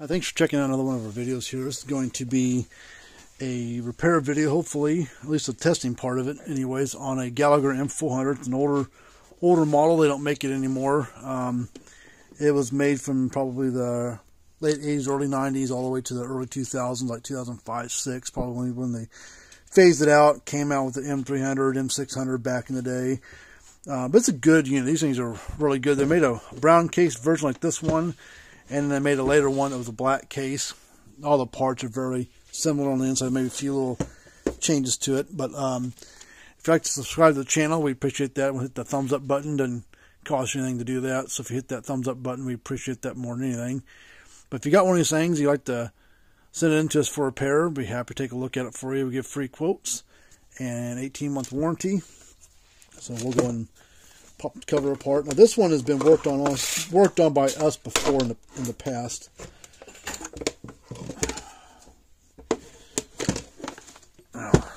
Thanks for checking out another one of our videos here. This is going to be a repair video, hopefully, at least a testing part of it anyways, on a Gallagher M400. It's an older model. They don't make it anymore. It was made from probably the late 80s, early 90s, all the way to the early 2000s, like 2005, 6, probably when they phased it out, came out with the M300, M600 back in the day. But it's a good unit. These things are really good. They made a brown case version like this one, and they made a later one that was a black case. All the parts are very similar on the inside, maybe a few little changes to it. But if you'd like to subscribe to the channel, we appreciate that. We'll hit the thumbs up button. Doesn't cost you anything to do that. So if you hit that thumbs up button, we appreciate that more than anything. But if you got one of these things, you'd like to send it in to us for repair, we'd be happy to take a look at it for you. We give free quotes and 18-month warranty. So we'll go and pop the cover apart. Now this one has been worked on by us before in the past.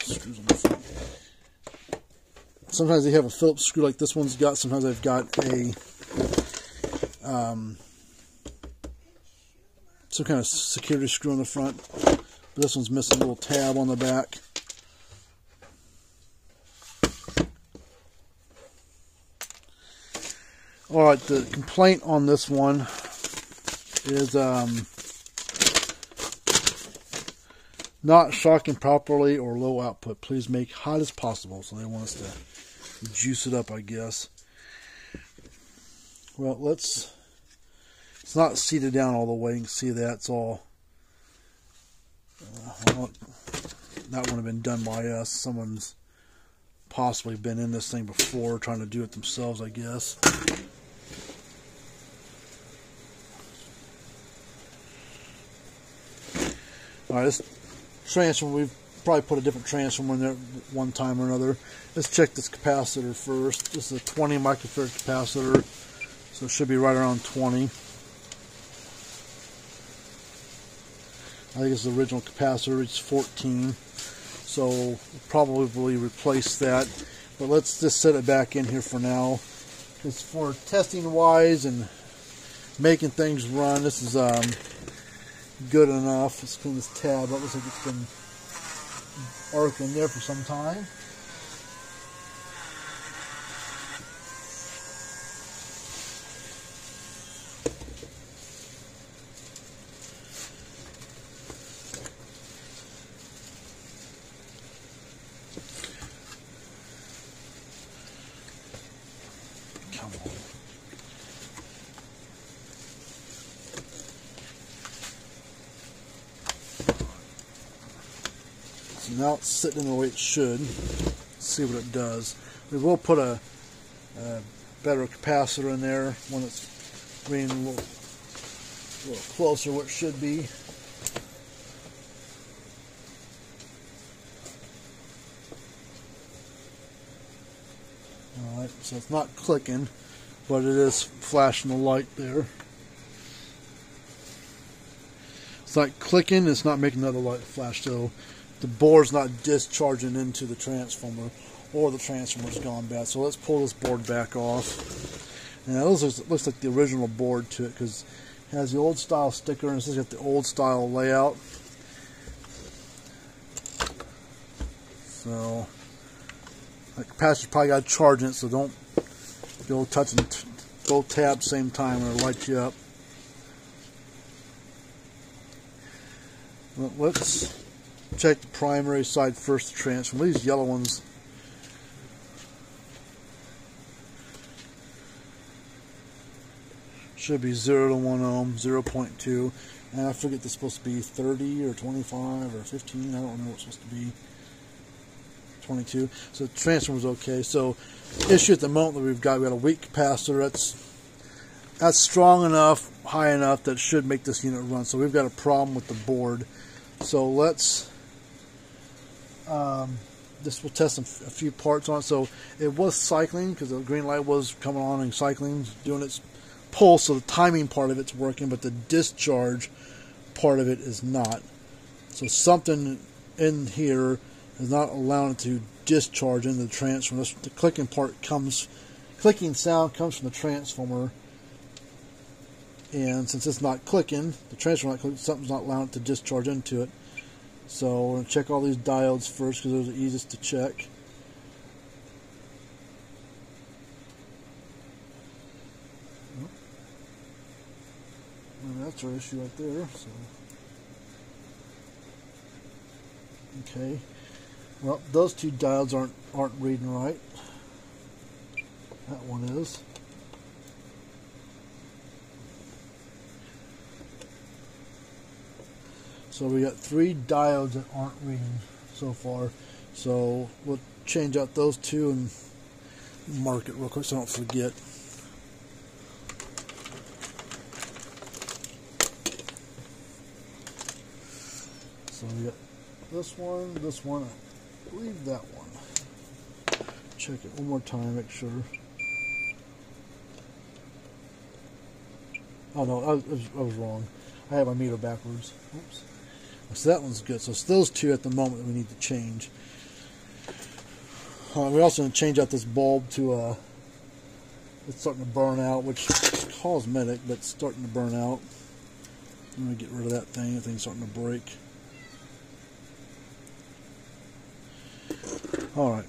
Screws on the front. Sometimes they have a Phillips screw like this one's got. Sometimes they've got a some kind of security screw on the front. But this one's missing a little tab on the back. Alright, the complaint on this one is not shocking properly or low output. Please make hot as possible. So they want us to juice it up, I guess. Well, it's not seated down all the way. You can see that. It's all... well, that wouldn't have been done by us. Someone's possibly been in this thing before trying to do it themselves, I guess. Alright, this transformer, we've probably put a different transformer in there one time or another. Let's check this capacitor first. This is a 20 microfarad capacitor, so it should be right around 20. I think it's the original capacitor, it's 14, so we'll probably replace that. But let's just set it back in here for now. It's for testing wise and making things run. This is good enough. Let's clean this tab up. Looks like it's been arcing there for some time. Come on. So now it's sitting in the way it should. Let's see what it does. We will put a better capacitor in there, one that's reading a little closer to what it should be. Alright, so it's not clicking, but it is flashing the light there. It's not clicking, it's not making another light flash, so the board's not discharging into the transformer, or the transformer's gone bad. So let's pull this board back off. And it looks like the original board to it, because it has the old style sticker and it's got the old style layout. So the capacitor's probably got to charge in it, so don't go touching both tabs same time or it'll light you up. Well, let's check the primary side first, the transformer. These yellow ones, should be 0 to 1 ohm, 0.2, and I forget this is supposed to be 30 or 25 or 15, I don't know what it's supposed to be. 22, so the transformer's okay. So issue at the moment that we got a weak capacitor. That's strong enough, high enough that it should make this unit run. So we've got a problem with the board. So let's we'll test a few parts on it. So it was cycling because the green light was coming on and cycling, doing its pulse. So the timing part of it's working, but the discharge part of it is not. So something in here is not allowing it to discharge into the transformer. The clicking sound comes from the transformer and since it's not clicking, the transfer not clicking, something's not allowing it to discharge into it. So we're going to check all these diodes first because those are the easiest to check. And that's our issue right there. So, okay. Well, those two diodes aren't reading right. That one is. So we got 3 diodes that aren't reading so far. So we'll change out those 2 and mark it real quick so I don't forget. So we got this one, I believe that one. Check it one more time, make sure. Oh no, I was wrong. I have my meter backwards. Oops. So that one's good. So it's those 2 at the moment that we need to change. We're also going to change out this bulb to it's starting to burn out, which is cosmetic, but it's starting to burn out. I'm going to get rid of that thing. The thing's starting to break. Alright.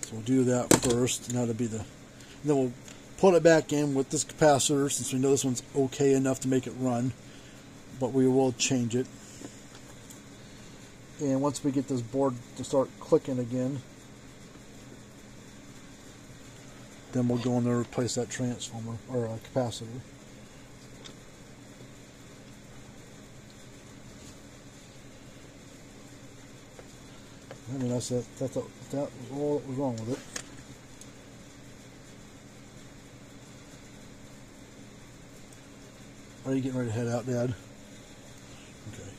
So we'll do that first, and that'll be the. And then we'll put it back in with this capacitor since we know this one's okay enough to make it run, but we will change it. And once we get this board to start clicking again, then we'll go in there and replace that transformer or capacitor. I mean, that was all that was wrong with it. Are you getting ready to head out, Dad? Okay.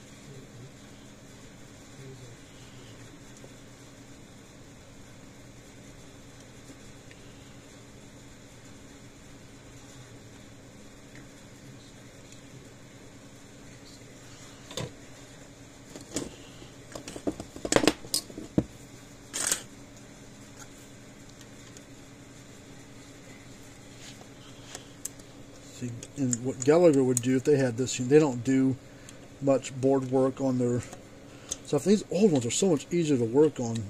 See, and what Gallagher would do if they had this, they don't do much board work on their stuff. These old ones are so much easier to work on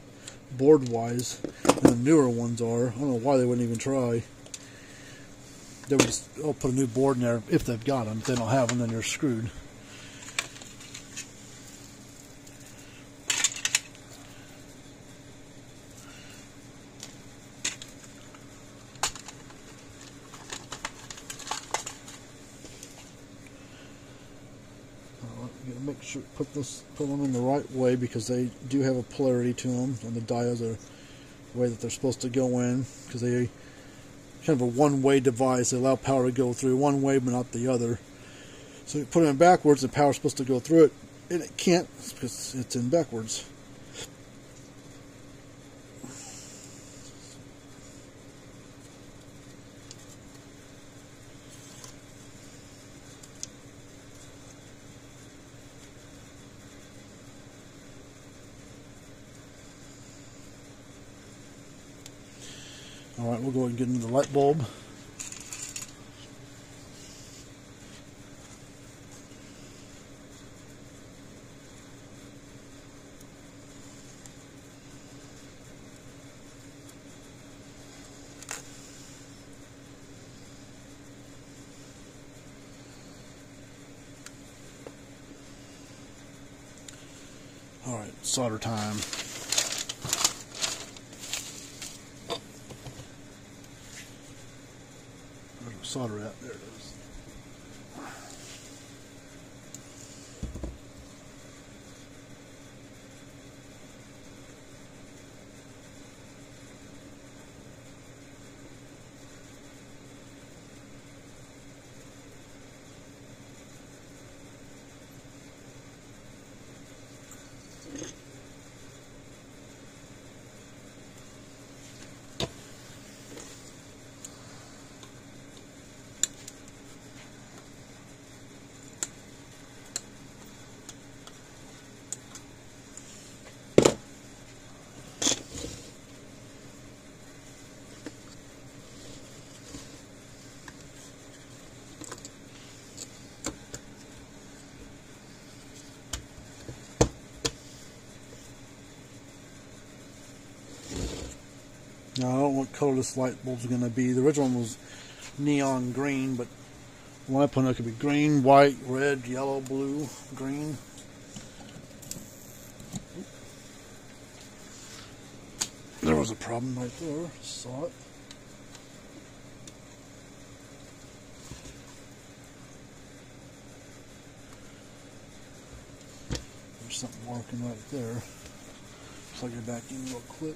board wise than the newer ones are. I don't know why they wouldn't even try. They would just put a new board in there if they've got them. If they don't have them, then you're screwed. Make sure put them in the right way because they do have a polarity to them, and the diodes are the way that they're supposed to go in because they kind of a one-way device. They allow power to go through one way but not the other. So you put it in backwards, the power's supposed to go through it, and it can't because it's in backwards. Alright, we'll go ahead and get into the light bulb. Alright, solder time. Solder out. There it is. Now I don't know what color this light bulb is going to be. The original one was neon green, but the one I put in it could be green, white, red, yellow, blue, green. There was a problem right there. Saw it. There's something working right there. Plug it back in real quick.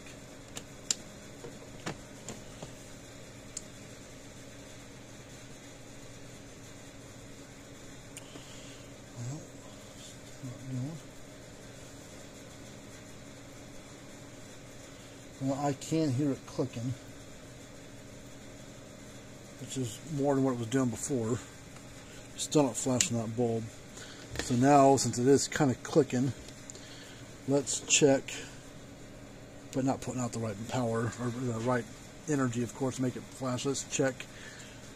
Well, it's not doing. Well, I can hear it clicking, which is more than what it was doing before. Still not flashing that bulb. So now, since it is kind of clicking, let's check, but not putting out the right power, or the right energy, of course, to make it flash. Let's check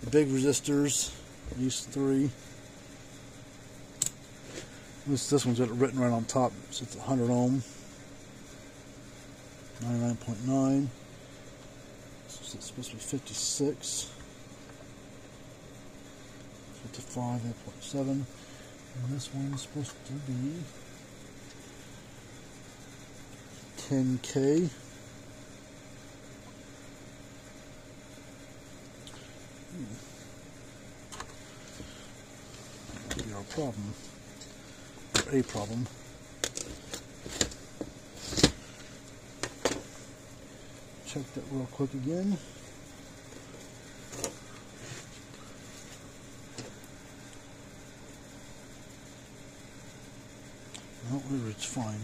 the big resistors, these three. This one's got it written right on top, so it's 100 ohm. 99.9. So it's supposed to be 56. 55, 8.7. And this one's supposed to be 10K. That could be our problem. Or a problem. Check that real quick again. No, it's fine.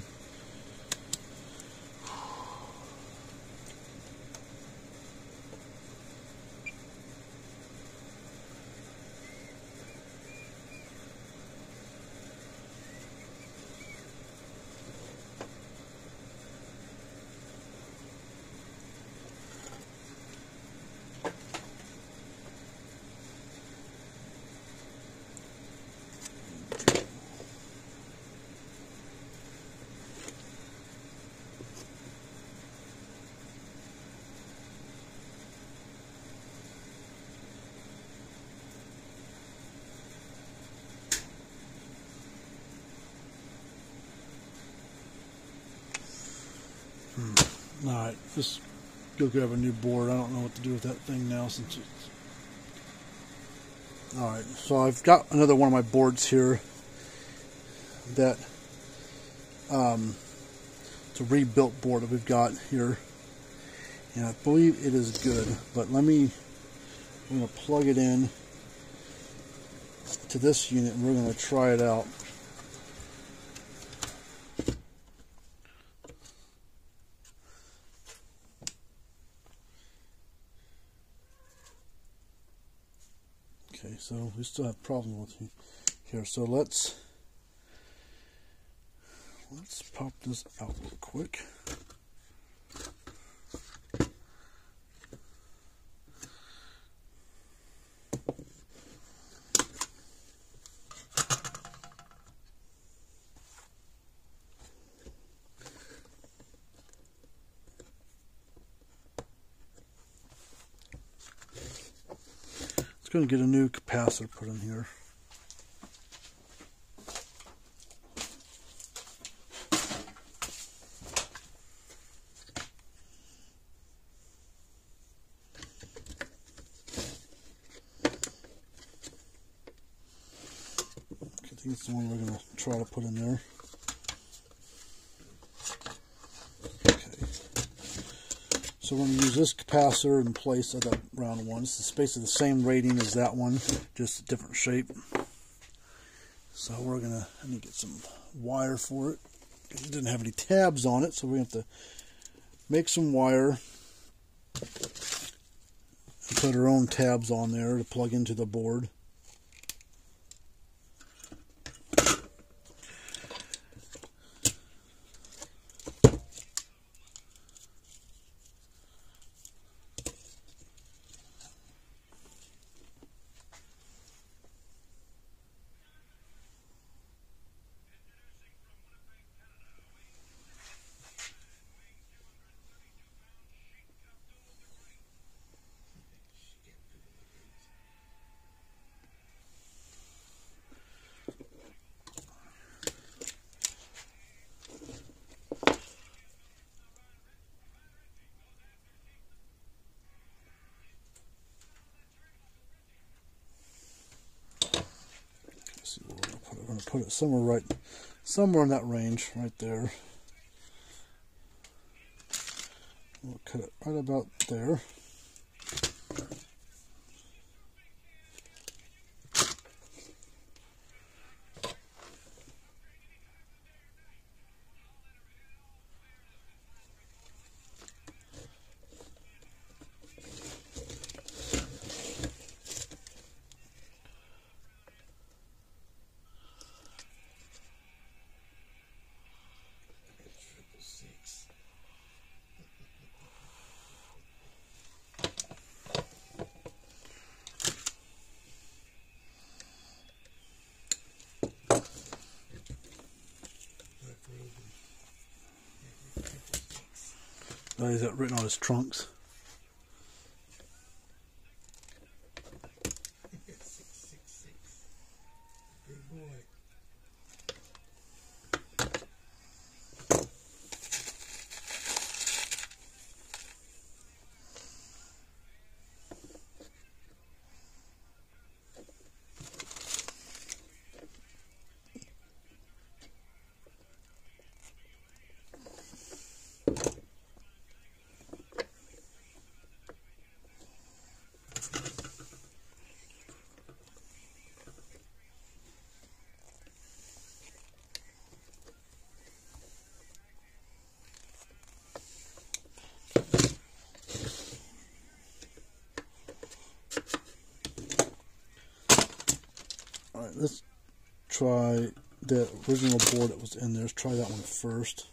Alright, just go grab a new board. I don't know what to do with that thing now since it's... Alright, so I've got another one of my boards here that it's a rebuilt board that we've got here, and I believe it is good, but I'm going to plug it in to this unit and we're going to try it out. Okay, so we still have problems with here, so let's pop this out real quick. Going to get a new capacitor put in here. I think it's the one we're going to try to put in there. So we're going to use this capacitor in place of that round one. It's basically the same rating as that one, just a different shape. So I need to get some wire for it. It didn't have any tabs on it, so we're going to have to make some wire and put our own tabs on there to plug into the board. put it somewhere in that range, right there. We'll cut it right about there. Oh, is that written on his trunks? Alright, let's try the original board that was in there. Let's try that one first.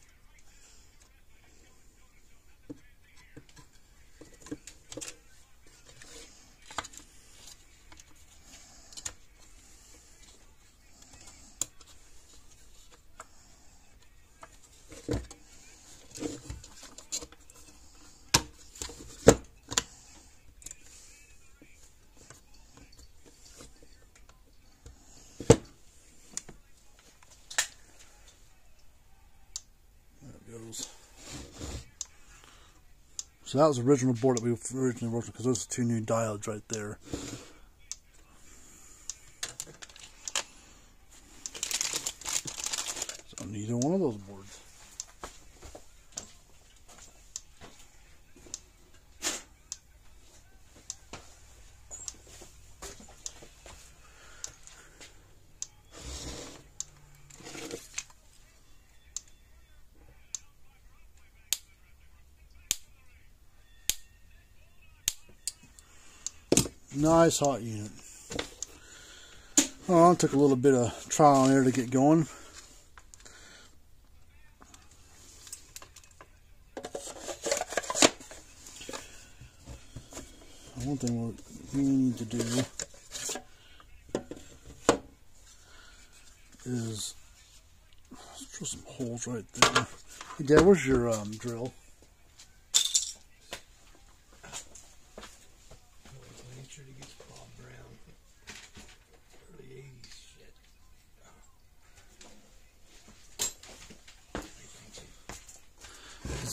So that was the original board that we originally worked with, because those are two new diodes right there. So neither one of those boards. Nice hot unit. Oh, it took a little bit of trial and error to get going. One thing we need to do is drill some holes right there. Hey, Dad, where's your drill?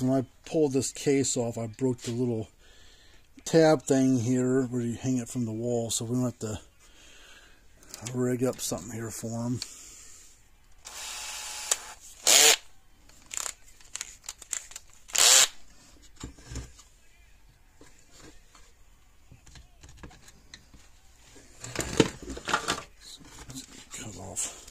When I pulled this case off, I broke the little tab thing here where you hang it from the wall, so we want to rig up something here for him. Cut off.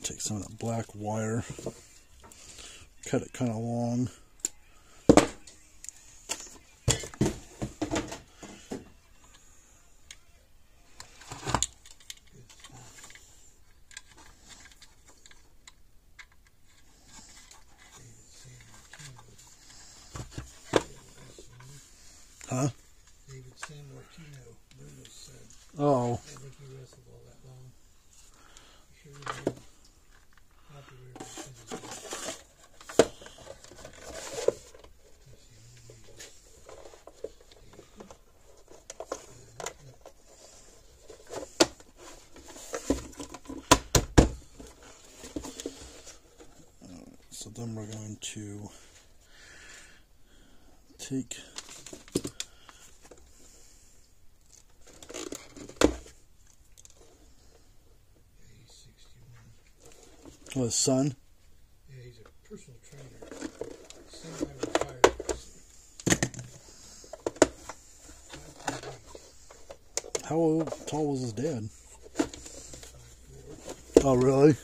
Take some of that black wire, cut it kind of long. Huh? David San Martino, Bruno said. Oh. I think he wrestled all that long. He sure did. So then we're going to take his son. Yeah, he's a personal trainer. Semi-retired. How tall was his dad? 5'4". Oh, really?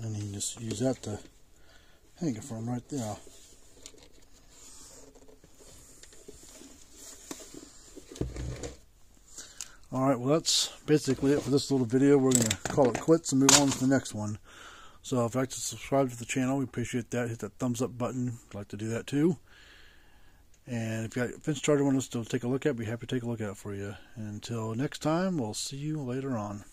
And you just use that to hang it from right there. Alright, well that's basically it for this little video. We're going to call it quits and move on to the next one. So if you'd like to subscribe to the channel, we appreciate that. Hit that thumbs up button if you'd like to do that too. And if you got a fence charger you want us to take a look at, we'd be happy to take a look at it for you. And until next time, we'll see you later on.